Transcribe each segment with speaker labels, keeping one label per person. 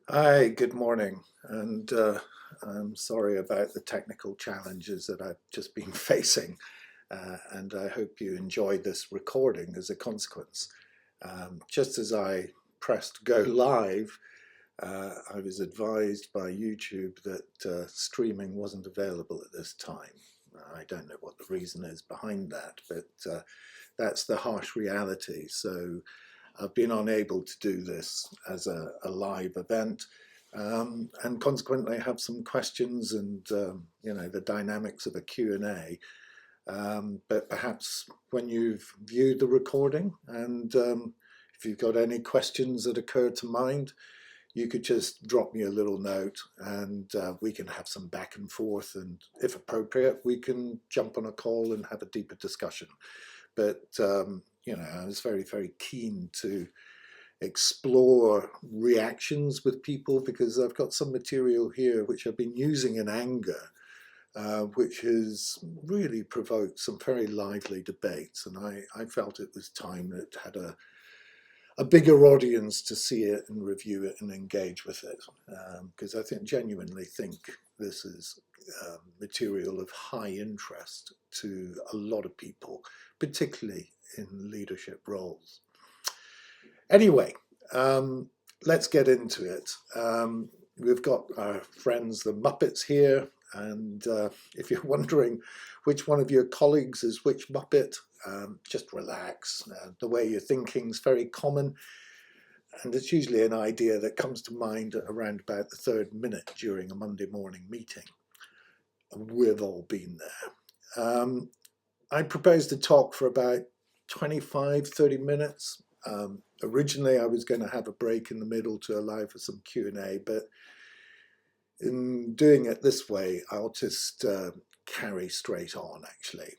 Speaker 1: Hi, good morning. I'm sorry about the technical challenges that I've just been facing. And I hope you enjoyed this recording as a consequence. Just as I pressed go live, I was advised by YouTube that streaming wasn't available at this time. I don't know what the reason is behind that, but that's the harsh reality. So I've been unable to do this as a live event, and consequently have some questions and the dynamics of a Q&A. But perhaps when you've viewed the recording and if you've got any questions that occur to mind, you could just drop me a little note and we can have some back and forth, and if appropriate we can jump on a call and have a deeper discussion. But I was very keen to explore reactions with people because I've got some material here which I've been using in anger, which has really provoked some very lively debates. And I felt it was time that it had a bigger audience to see it and review it and engage with it. Because I genuinely think this is material of high interest to a lot of people, particularly in leadership roles. Anyway, um, let's get into it. We've got our friends, the Muppets, here. And if you're wondering which one of your colleagues is which Muppet, just relax. The way you're thinking is very common. And it's usually an idea that comes to mind around about the third minute during a Monday morning meeting. And we've all been there. I proposed to talk for about 25, 30 minutes. Originally, I was going to have a break in the middle to allow for some Q&A, but in doing it this way, I'll just carry straight on, actually.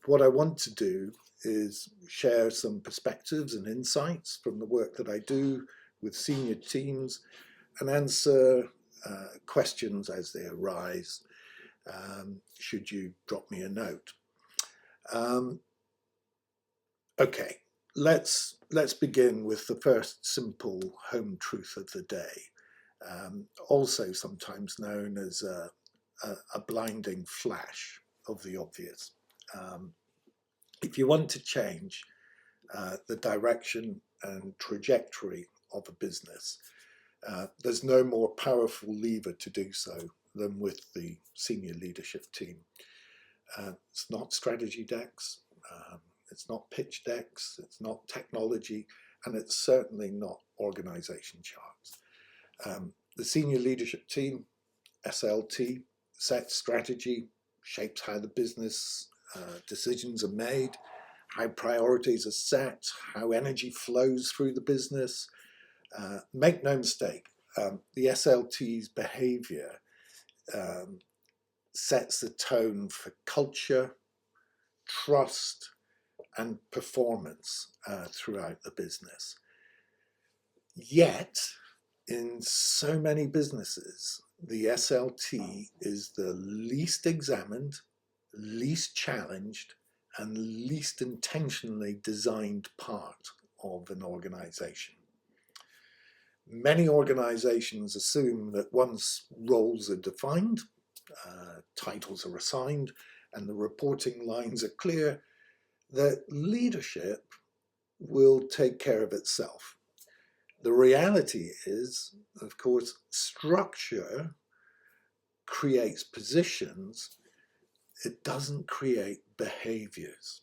Speaker 1: What I want to do is share some perspectives and insights from the work that I do with senior teams and answer questions as they arise, should you drop me a note. Okay, let's begin with the first simple home truth of the day, also sometimes known as a blinding flash of the obvious. Um, if you want to change the direction and trajectory of a business, there's no more powerful lever to do so than with the senior leadership team. It's not strategy decks, it's not pitch decks, it's not technology, and it's certainly not organization charts. The senior leadership team, SLT, sets strategy, shapes how the business decisions are made, how priorities are set, how energy flows through the business. Make no mistake, the SLT's behavior um, sets the tone for culture, trust, and performance throughout the business. Yet, in so many businesses, the SLT is the least examined, least challenged, and least intentionally designed part of an organization. Many organizations assume that once roles are defined, titles are assigned, and the reporting lines are clear, that leadership will take care of itself. The reality is, of course, structure creates positions, it doesn't create behaviors.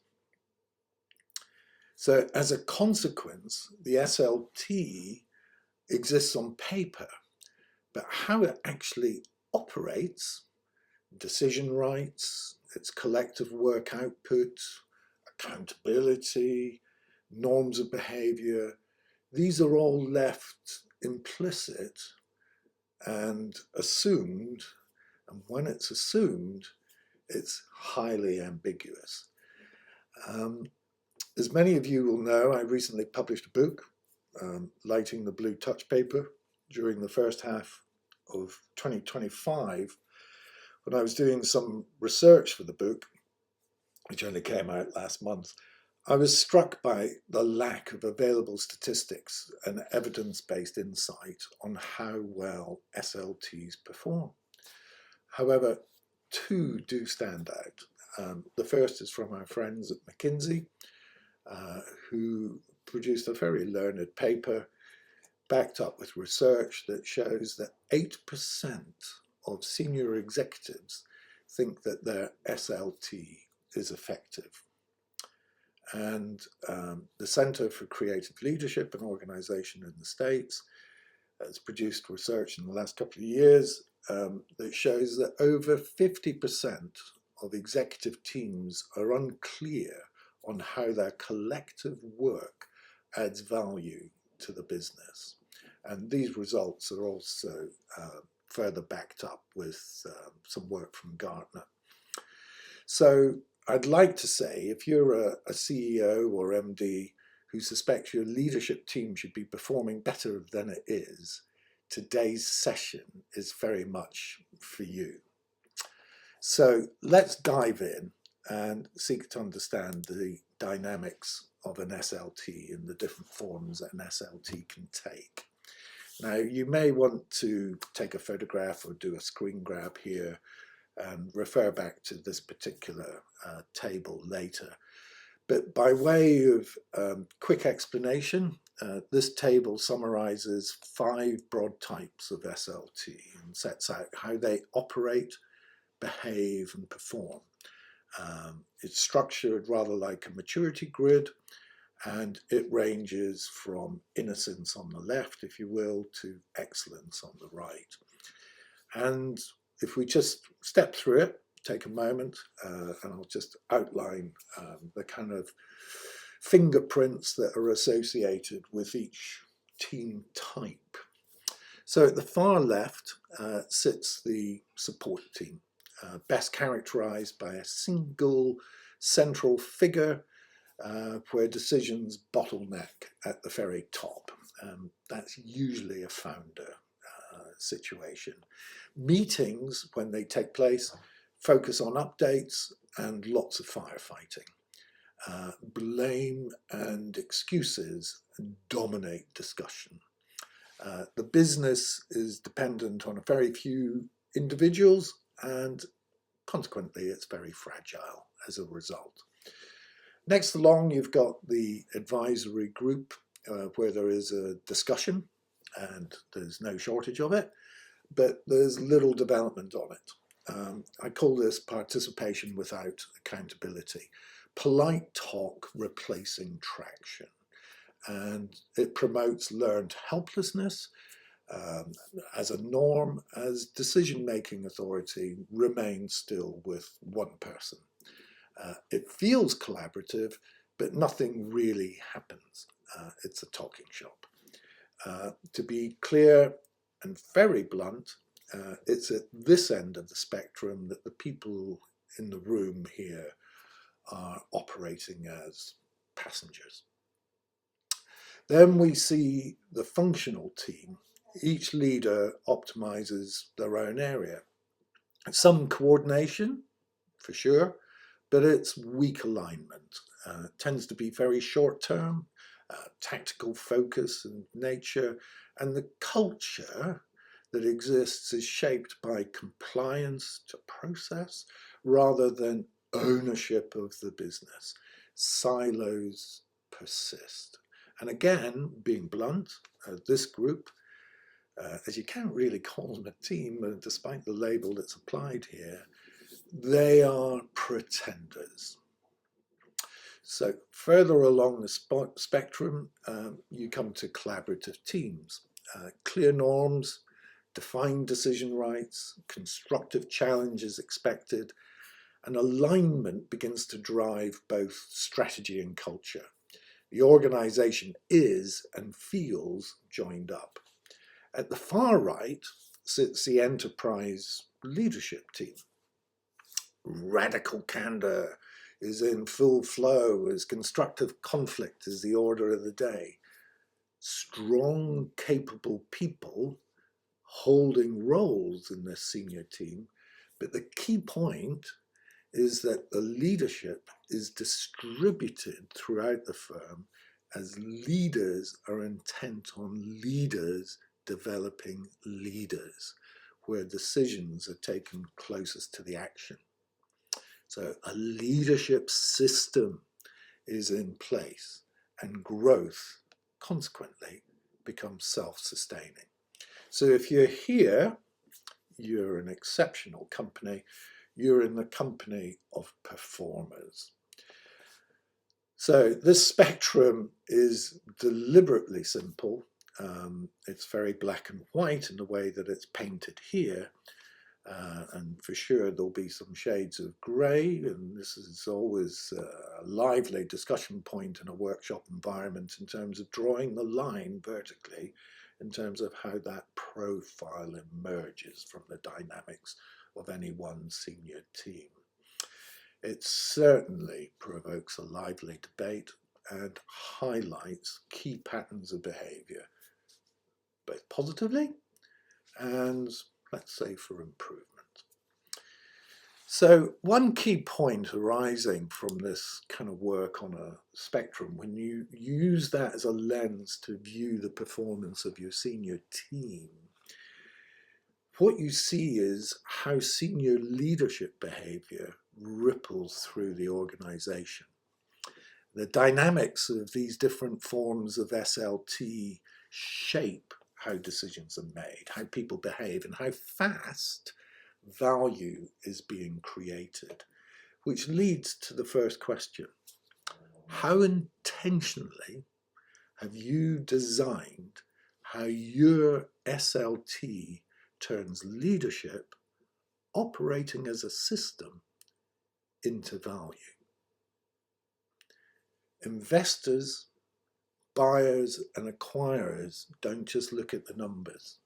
Speaker 1: So, as a consequence, the SLT exists on paper, but how it actually operates, decision rights, its collective work output, accountability, norms of behavior, these are all left implicit and assumed. And when it's assumed, it's highly ambiguous. Um, as many of you will know, I recently published a book, Lighting the Blue Touch Paper, during the first half of 2025. When I was doing some research for the book, which only came out last month, I was struck by the lack of available statistics and evidence-based insight on how well SLTs perform. However, two do stand out. The first is from our friends at McKinsey, who produced a very learned paper backed up with research that shows that 8% of senior executives think that their SLT is effective. And the Center for Creative Leadership and Organization in the States has produced research in the last couple of years that shows that over 50% of executive teams are unclear on how their collective work adds value to the business. And these results are also further backed up with some work from Gartner. So I'd like to say, if you're a CEO or MD who suspects your leadership team should be performing better than it is, today's session is very much for you. So let's dive in and seek to understand the dynamics of an SLT and the different forms that an SLT can take. Now, you may want to take a photograph or do a screen grab here and refer back to this particular table later. But by way of quick explanation, this table summarizes 5 broad types of SLT and sets out how they operate, behave, and perform. It's structured rather like a maturity grid, and it ranges from innocence on the left, if you will, to excellence on the right. And if we just step through it, take a moment, and I'll just outline the kind of fingerprints that are associated with each team type. So at the far left sits the support team, best characterized by a single central figure where decisions bottleneck at the very top. That's usually a founder situation. Meetings, when they take place, focus on updates and lots of firefighting. Blame and excuses dominate discussion. The business is dependent on a very few individuals, and consequently it's very fragile as a result. Next along, you've got the advisory group where there is a discussion, and there's no shortage of it, but there's little development on it. I call this participation without accountability. Polite talk replacing traction. And it promotes learned helplessness as a norm, as decision-making authority remains still with one person. It feels collaborative, but nothing really happens. It's a talking shop. To be clear and very blunt, it's at this end of the spectrum that the people in the room here are operating as passengers. Then we see the functional team. Each leader optimizes their own area. Some coordination, for sure, but it's weak alignment. Tends to be very short-term, tactical focus and nature, and the culture that exists is shaped by compliance to process rather than ownership of the business. Silos persist. And again, being blunt, this group, as you can't really call them a team, despite the label that's applied here, they are pretenders. So further along the spectrum, you come to collaborative teams. Clear norms, defined decision rights, constructive challenge is expected, and alignment begins to drive both strategy and culture. The organization is and feels joined up. At the far right sits the enterprise leadership team. Radical candor is in full flow as constructive conflict is the order of the day. Strong, capable people holding roles in this senior team, but the key point is that the leadership is distributed throughout the firm as leaders are intent on leaders developing leaders, where decisions are taken closest to the action. So a leadership system is in place, and growth consequently becomes self-sustaining. So if you're here, you're an exceptional company. You're in the company of performers. So this spectrum is deliberately simple. It's very black and white in the way that it's painted here. And for sure there'll be some shades of grey, and this is always a lively discussion point in a workshop environment in terms of drawing the line vertically, in terms of how that profile emerges from the dynamics of any one senior team. It certainly provokes a lively debate and highlights key patterns of behaviour, both positively and, let's say, for improvement. So one key point arising from this kind of work on a spectrum, when you use that as a lens to view the performance of your senior team, what you see is how senior leadership behaviour ripples through the organisation. The dynamics of these different forms of SLT shape how decisions are made, how people behave, and how fast value is being created, which leads to the first question. How intentionally have you designed how your SLT turns leadership operating as a system into value? Investors, buyers, and acquirers don't just look at the numbers.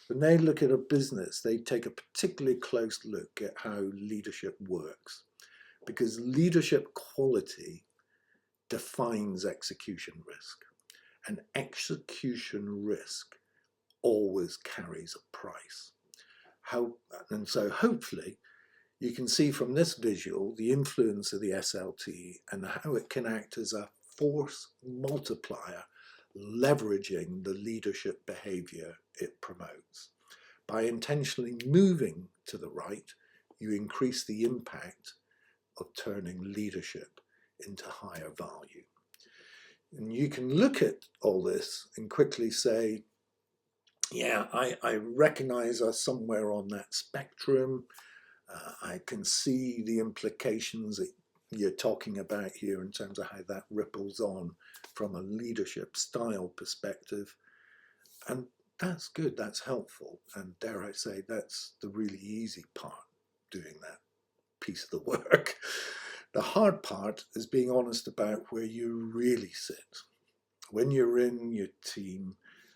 Speaker 1: When they look at a business, they take a particularly close look at how leadership works, because leadership quality defines execution risk, and execution risk always carries a price. And so hopefully you can see from this visual the influence of the SLT and how it can act as a force multiplier, leveraging the leadership behavior it promotes. By intentionally moving to the right, you increase the impact of turning leadership into higher value. And you can look at all this and quickly say, yeah, I recognize us somewhere on that spectrum. I can see the implications that you're talking about here in terms of how that ripples on from a leadership style perspective. And that's good, that's helpful. And dare I say, that's the really easy part, doing that piece of the work. The hard part is being honest about where you really sit. When you're in your team,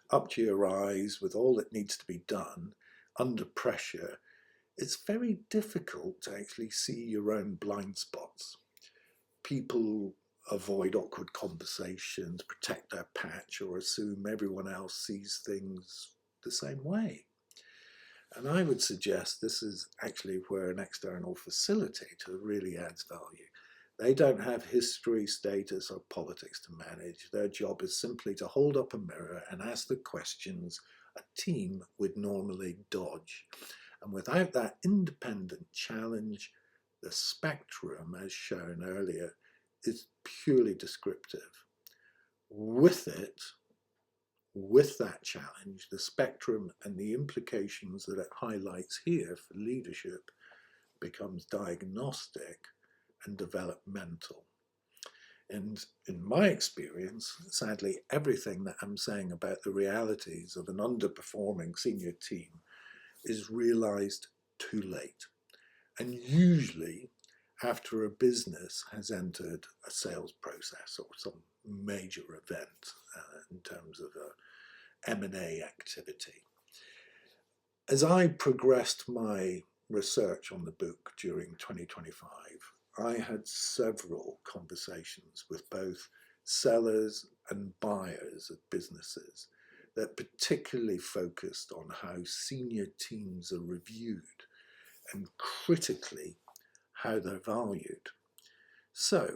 Speaker 1: up to your eyes with all that needs to be done, under pressure, it's very difficult to actually see your own blind spots. People avoid awkward conversations, protect their patch, or assume everyone else sees things the same way. And I would suggest this is actually where an external facilitator really adds value. They don't have history, status, or politics to manage. Their job is simply to hold up a mirror and ask the questions a team would normally dodge. And without that independent challenge, the spectrum, as shown earlier, is purely descriptive. With it, with that challenge, the spectrum and the implications that it highlights here for leadership becomes diagnostic and developmental. And in my experience, sadly, everything that I'm saying about the realities of an underperforming senior team is realized too late. And usually after a business has entered a sales process or some major event in terms of a M&A activity. As I progressed my research on the book during 2025, I had several conversations with both sellers and buyers of businesses that particularly focused on how senior teams are reviewed, and critically, how they're valued. So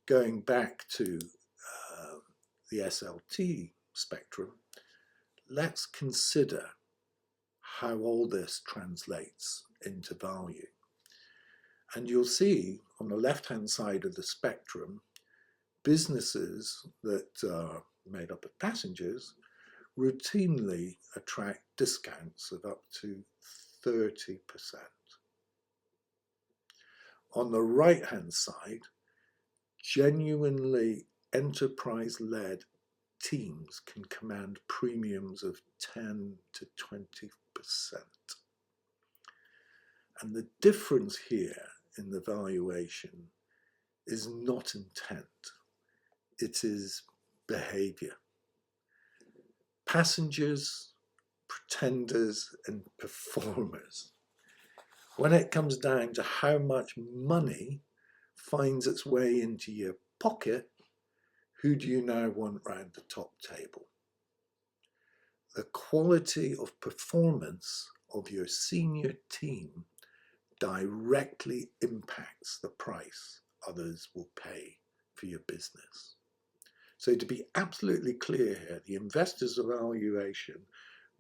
Speaker 1: going back to the SLT spectrum, let's consider how all this translates into value. And you'll see on the left-hand side of the spectrum, businesses that are made up of passengers routinely attract discounts of up to 30%. On the right-hand side, genuinely enterprise-led teams can command premiums of 10 to 20%. And the difference here in the valuation is not intent, it is behavior. Passengers, pretenders, and performers. When it comes down to how much money finds its way into your pocket, who do you now want round the top table? The quality of performance of your senior team directly impacts the price others will pay for your business. So to be absolutely clear here, the investor's evaluation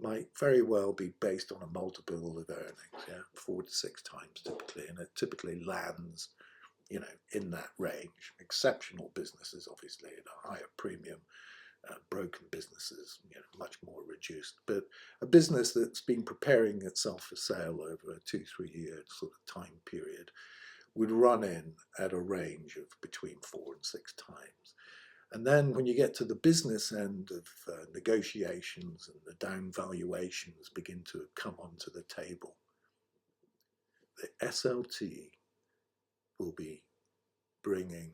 Speaker 1: might very well be based on a multiple of earnings, 4 to 6 times typically, and it typically lands, in that range. Exceptional businesses, obviously, at a higher premium. Broken businesses, much more reduced. But a business that's been preparing itself for sale over a 2-3 year sort of time period would run in at a range of between 4 and 6 times. And then when you get to the business end of negotiations and the down valuations begin to come onto the table, the SLT will be bringing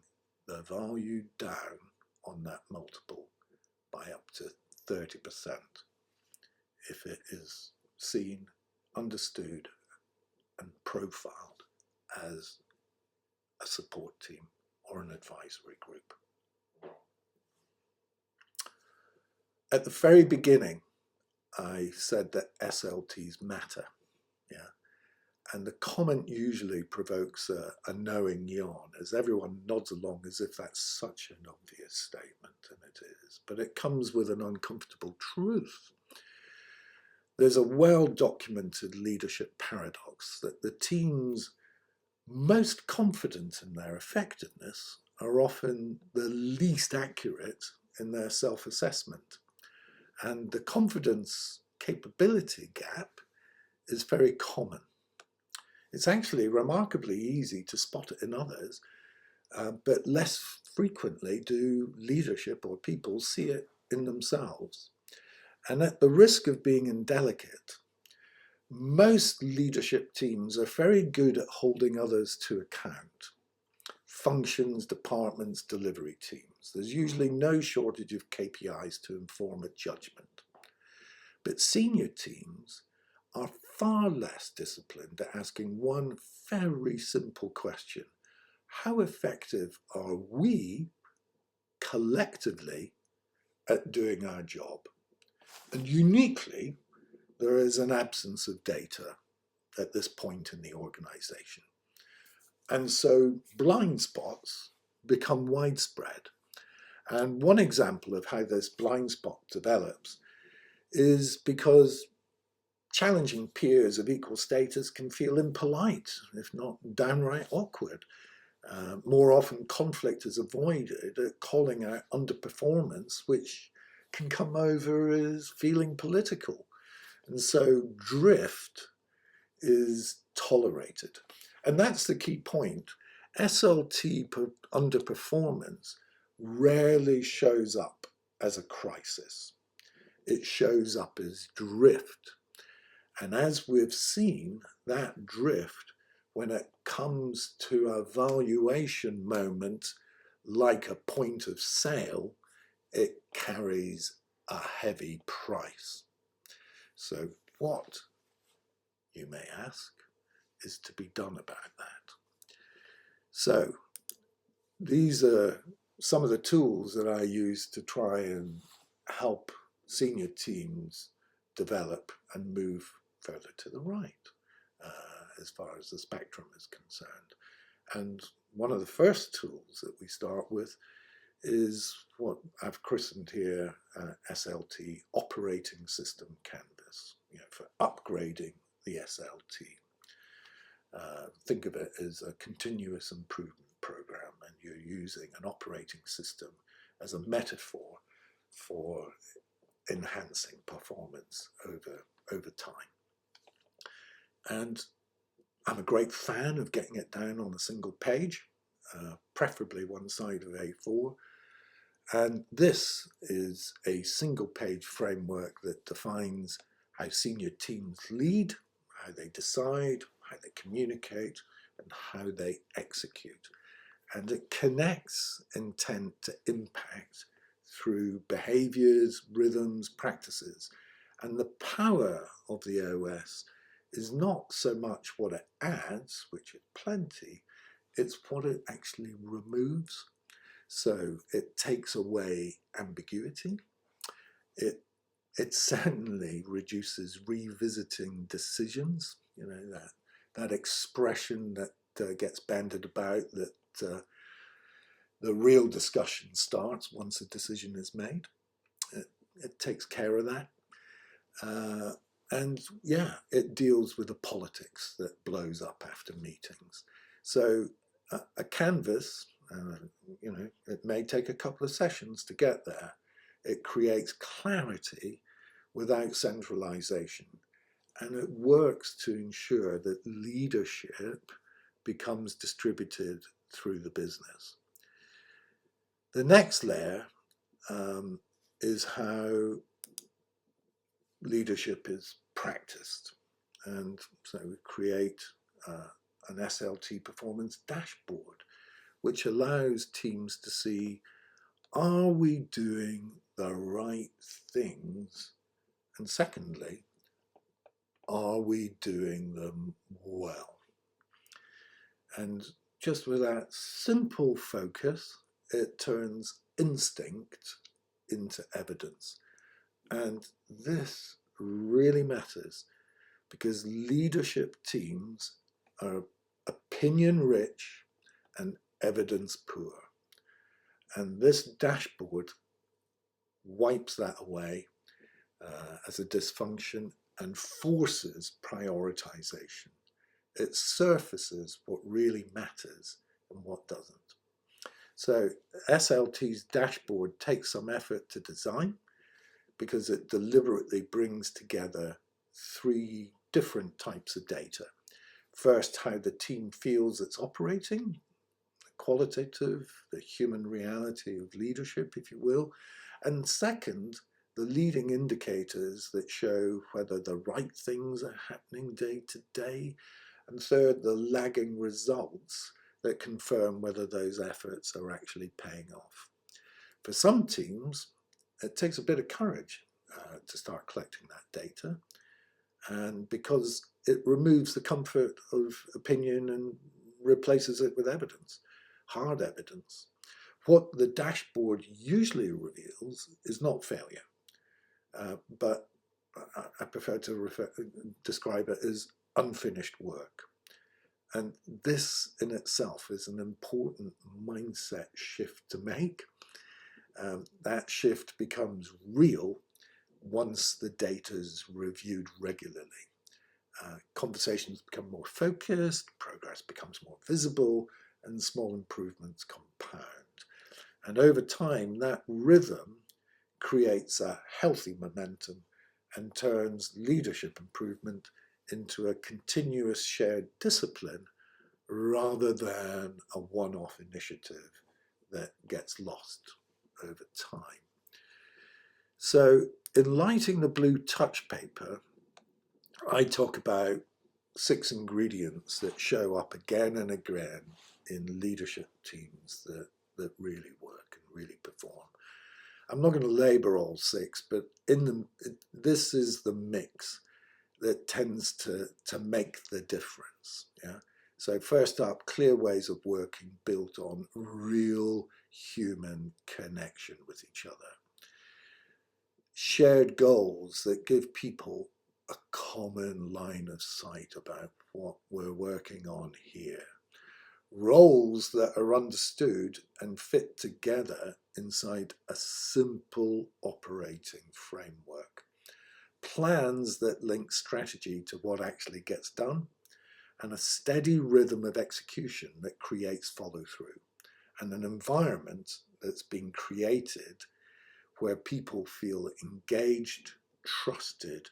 Speaker 1: the value down on that multiple by up to 30% if it is seen, understood, and profiled as a support team or an advisory group. At the very beginning, I said that SLTs matter, and the comment usually provokes a knowing yawn as everyone nods along as if that's such an obvious statement, and it is, but it comes with an uncomfortable truth. There's a well-documented leadership paradox that the teams most confident in their effectiveness are often the least accurate in their self-assessment. And the confidence capability gap is very common. It's actually remarkably easy to spot it in others, but less frequently do leadership or people see it in themselves. And at the risk of being indelicate, most leadership teams are very good at holding others to account. Functions, departments, delivery teams. There's usually no shortage of KPIs to inform a judgment. But senior teams are far less disciplined at asking one very simple question. How effective are we collectively at doing our job? And uniquely, there is an absence of data at this point in the organization. And so blind spots become widespread. And one example of how this blind spot develops is because challenging peers of equal status can feel impolite, if not downright awkward. More often, conflict is avoided at calling out underperformance, which can come over as feeling political. And so drift is tolerated. And that's the key point. SLT underperformance rarely shows up as a crisis. It shows up as drift. And as we've seen, that drift, when it comes to a valuation moment, like a point of sale, it carries a heavy price. So what, you may ask, is to be done about that? So these are some of the tools that I use to try and help senior teams develop and move further to the right. as far as the spectrum is concerned. And one of the first tools that we start with is what I've christened here SLT, Operating System Canvas, for upgrading the SLT. Think of it as a continuous improvement program, and you're using an operating system as a metaphor for enhancing performance over time. And I'm a great fan of getting it down on a single page, preferably one side of A4. And this is a single page framework that defines how senior teams lead, how they decide, how they communicate, and how they execute. And it connects intent to impact through behaviors, rhythms, practices. And the power of the OS is not so much what it adds, which is plenty, it's what it actually removes. So it takes away ambiguity. It certainly reduces revisiting decisions, that expression that gets bandied about, that the real discussion starts once a decision is made. It takes care of that. And yeah, it deals with the politics that blows up after meetings. So a canvas, it may take a couple of sessions to get there. It creates clarity without centralization. And it works to ensure that leadership becomes distributed through the business. The next layer is how leadership is practiced. And so we create an SLT performance dashboard, which allows teams to see, are we doing the right things? And secondly, are we doing them well? And just with that simple focus, it turns instinct into evidence. And this really matters because leadership teams are opinion rich and evidence poor. And this dashboard wipes that away as a dysfunction and forces prioritization. It surfaces what really matters and what doesn't. So SLT's dashboard takes some effort to design because it deliberately brings together three different types of data. First, how the team feels it's operating, the qualitative, the human reality of leadership, if you will. And second, the leading indicators that show whether the right things are happening day to day. And third, the lagging results that confirm whether those efforts are actually paying off. For some teams, it takes a bit of courage to start collecting that data, and because it removes the comfort of opinion and replaces it with evidence, hard evidence. What the dashboard usually reveals is not failure, but I prefer to describe it as unfinished work. And this in itself is an important mindset shift to make. That shift becomes real once the data is reviewed regularly. Conversations become more focused, progress becomes more visible, and small improvements compound. And over time, that rhythm creates a healthy momentum and turns leadership improvement into a continuous shared discipline rather than a one-off initiative that gets lost over time. So in Lighting the Blue Touch paper, I talk about 6 ingredients that show up again and again in leadership teams that really work and really perform. I'm not going to labor all 6, but this is the mix that tends to make the difference. Yeah. So first up, clear ways of working built on real human connection with each other. Shared goals that give people a common line of sight about what we're working on here. Roles that are understood and fit together inside a simple operating framework. Plans that link strategy to what actually gets done, and a steady rhythm of execution that creates follow-through, and an environment that's been created where people feel engaged, trusted,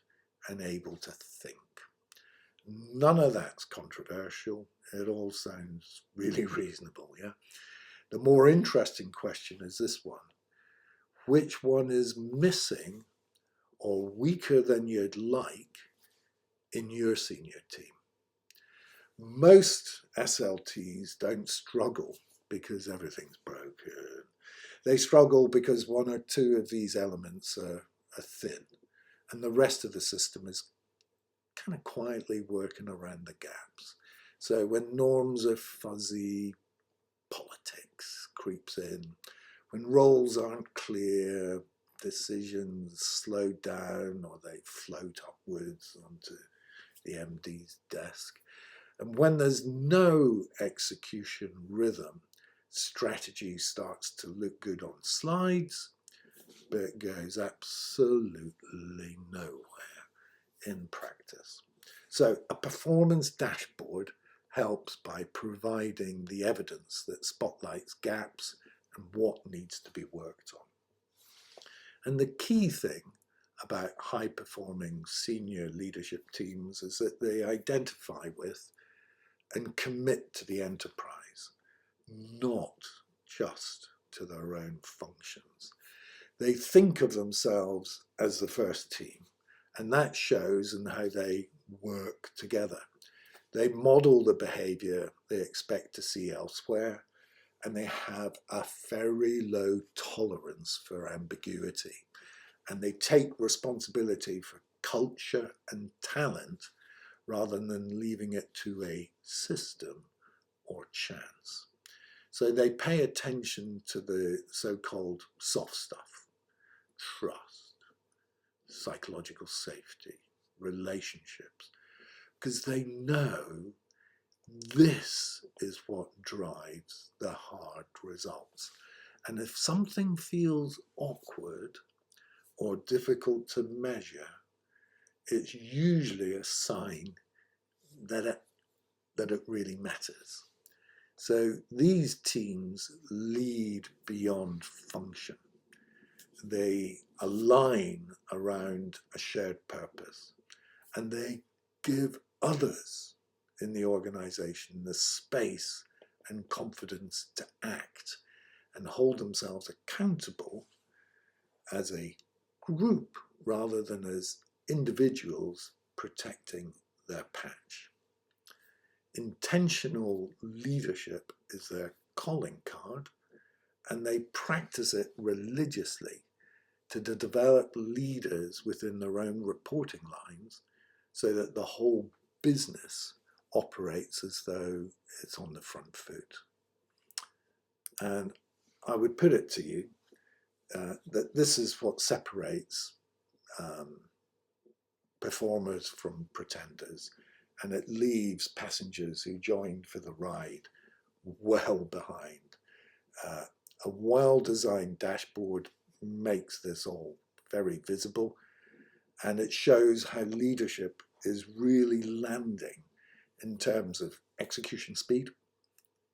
Speaker 1: and able to think. None of that's controversial. It all sounds really reasonable, yeah? The more interesting question is this one. Which one is missing or weaker than you'd like in your senior team? Most SLTs don't struggle because everything's broken. They struggle because one or two of these elements are thin, and the rest of the system is kind of quietly working around the gaps. So when norms are fuzzy, politics creeps in. When roles aren't clear, decisions slow down or they float upwards onto the MD's desk. And when there's no execution rhythm, strategy starts to look good on slides, but it goes absolutely nowhere in practice. So a performance dashboard helps by providing the evidence that spotlights gaps and what needs to be worked on. And the key thing about high-performing senior leadership teams is that they identify with and commit to the enterprise, not just to their own functions. They think of themselves as the first team, and that shows in how they work together. They model the behavior they expect to see elsewhere, and they have a very low tolerance for ambiguity. And they take responsibility for culture and talent rather than leaving it to a system or chance. So they pay attention to the so-called soft stuff: trust, psychological safety, relationships, because they know this is what drives the hard results. And if something feels awkward or difficult to measure, it's usually a sign that it really matters. So these teams lead beyond function. They align around a shared purpose, and they give others in the organization the space and confidence to act and hold themselves accountable as a group rather than as individuals protecting their patch. Intentional leadership is their calling card, and they practice it religiously to develop leaders within their own reporting lines so that the whole business operates as though it's on the front foot. And I would put it to you that this is what separates performers from pretenders, and it leaves passengers who joined for the ride well behind. A well-designed dashboard makes this all very visible, and it shows how leadership is really landing in terms of execution speed,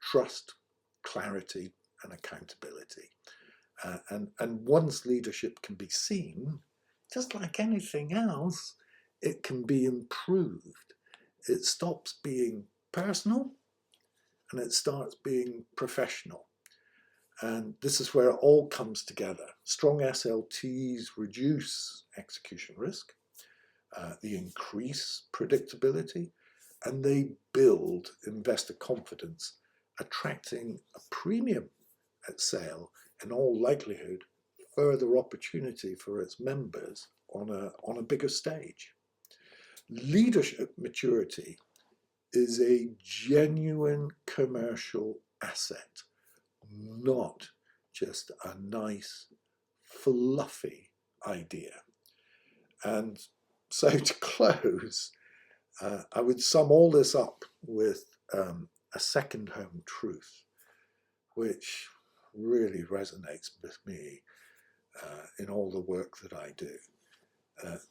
Speaker 1: trust, clarity, and accountability. And once leadership can be seen, just like anything else, it can be improved. It stops being personal and it starts being professional. And this is where it all comes together. Strong SLTs reduce execution risk, they increase predictability, and they build investor confidence, attracting a premium at sale, in all likelihood, further opportunity for its members on a bigger stage. Leadership maturity is a genuine commercial asset, not just a nice, fluffy idea. And so to close, I would sum all this up with a second home truth, which really resonates with me in all the work that I do.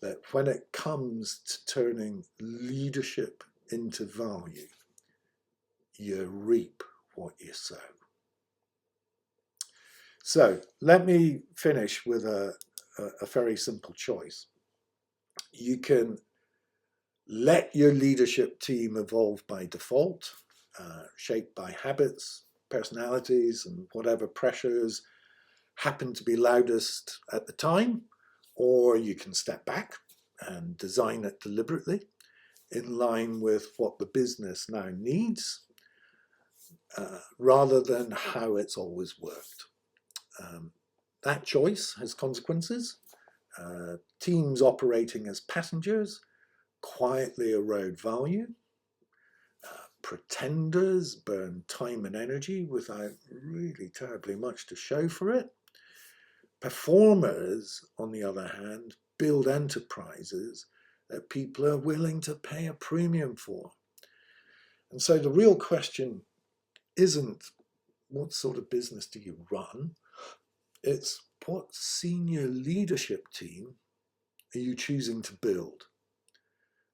Speaker 1: That when it comes to turning leadership into value, you reap what you sow. So let me finish with a very simple choice. You can let your leadership team evolve by default, shaped by habits, personalities, and whatever pressures happen to be loudest at the time, or you can step back and design it deliberately in line with what the business now needs, rather than how it's always worked. That choice has consequences. Teams operating as passengers quietly erode value. Pretenders burn time and energy without really terribly much to show for it. Performers, on the other hand, build enterprises that people are willing to pay a premium for. And so the real question isn't what sort of business do you run? It's what senior leadership team are you choosing to build?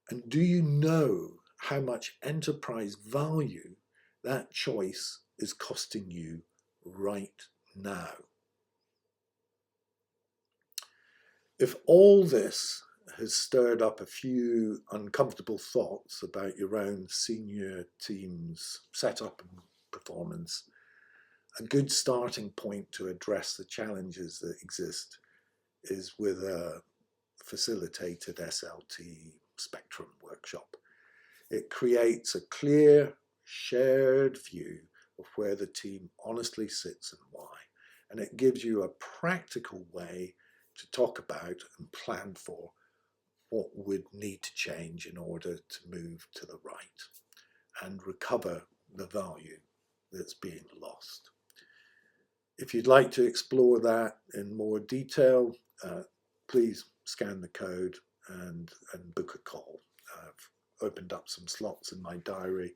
Speaker 1: And do you know how much enterprise value that choice is costing you right now? If all this has stirred up a few uncomfortable thoughts about your own senior team's setup and performance, a good starting point to address the challenges that exist is with a facilitated SLT spectrum workshop. It creates a clear, shared view of where the team honestly sits and why. And it gives you a practical way to talk about and plan for what would need to change in order to move to the right and recover the value that's being lost. If you'd like to explore that in more detail, please scan the code and book a call. I've opened up some slots in my diary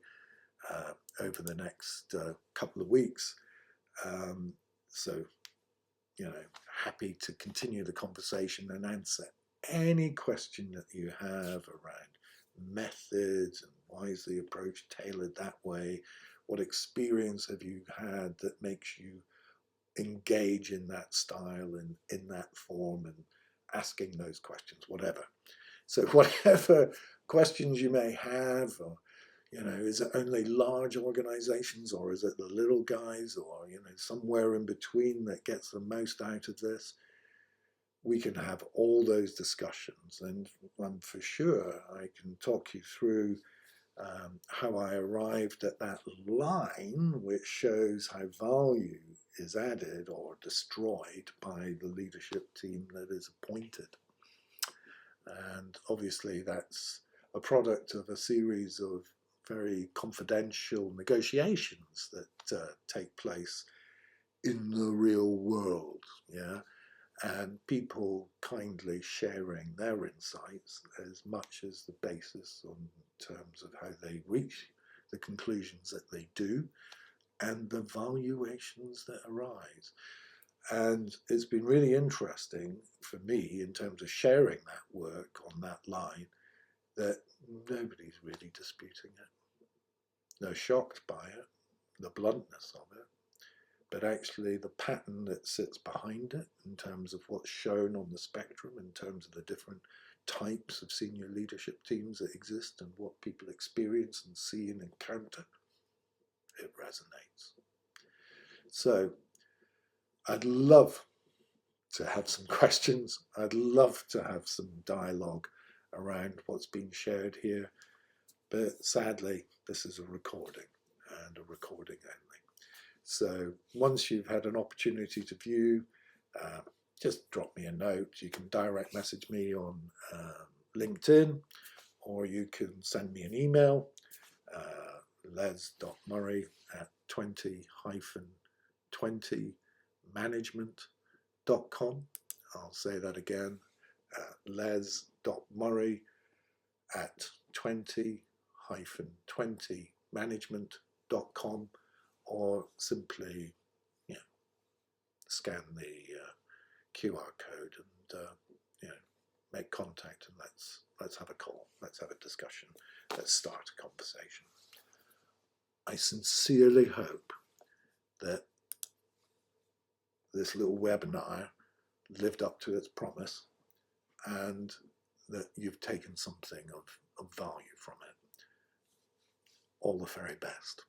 Speaker 1: over the next couple of weeks. So, happy to continue the conversation and answer any question that you have around methods and why is the approach tailored that way? What experience have you had that makes you engage in that style and in that form and asking those questions, whatever. So whatever questions you may have, or, is it only large organizations or is it the little guys or, somewhere in between that gets the most out of this? We can have all those discussions, and for sure I can talk you through how I arrived at that line which shows how value is added or destroyed by the leadership team that is appointed. And obviously that's a product of a series of very confidential negotiations that take place in the real world, and people kindly sharing their insights as much as the basis in terms of how they reach the conclusions that they do and the valuations that arise. And it's been really interesting for me in terms of sharing that work on that line that nobody's really disputing it. They're shocked by it, the bluntness of it, but actually the pattern that sits behind it in terms of what's shown on the spectrum, in terms of the different types of senior leadership teams that exist and what people experience and see and encounter, it resonates. So I'd love to have some questions. I'd love to have some dialogue around what's been shared here, but sadly this is a recording and a recording only. So once you've had an opportunity to view, just drop me a note. You can direct message me on LinkedIn, or you can send me an email, les.murray@20management.com. I'll say that again, les.murray@20 20-20management.com, or simply scan the QR code and make contact, and let's have a call, let's have a discussion, let's start a conversation. I sincerely hope that this little webinar lived up to its promise and that you've taken something of value from it. All the very best.